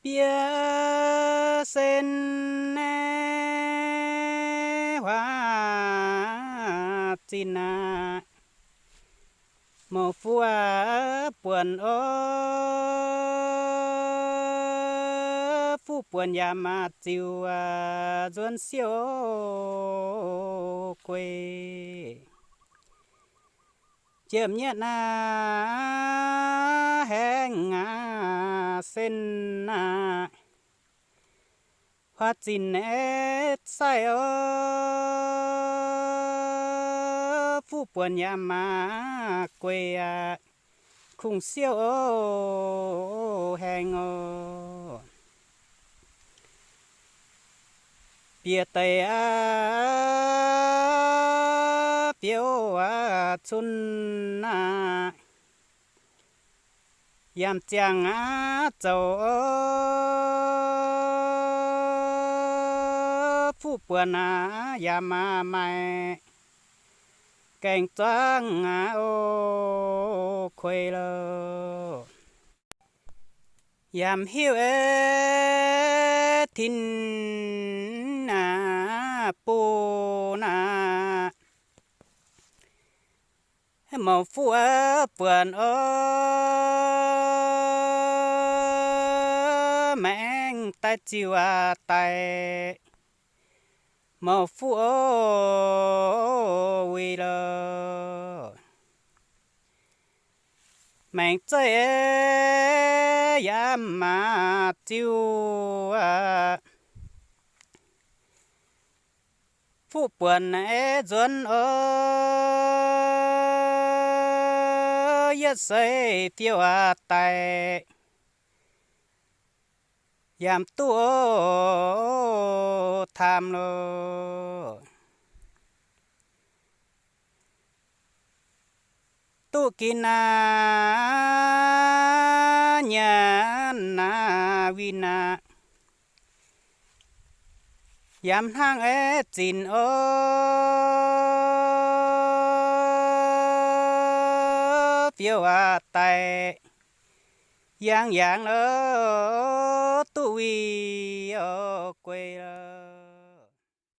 bia sen hoa chín à màu phua buồn phu buồn ya mà chiều duân siêu quê chiếm nhẹ na hẹn sen hoa chín ết say phu buồn ya mà quê khung siêu hẹn bia tây biểu chun yam chang châu phu buồn yam mai cảnh trăng khuê lơ yam hiu thìn pu na màu phu buồn mẹ ta chiều tay màu phu vì lơ mẹ chơi yam mà chiều phu buồn duân yết xây tiêu tay yam tu tham lo tu kina nhà na vina yam hang chín phiêu tay yang yang tu vi quê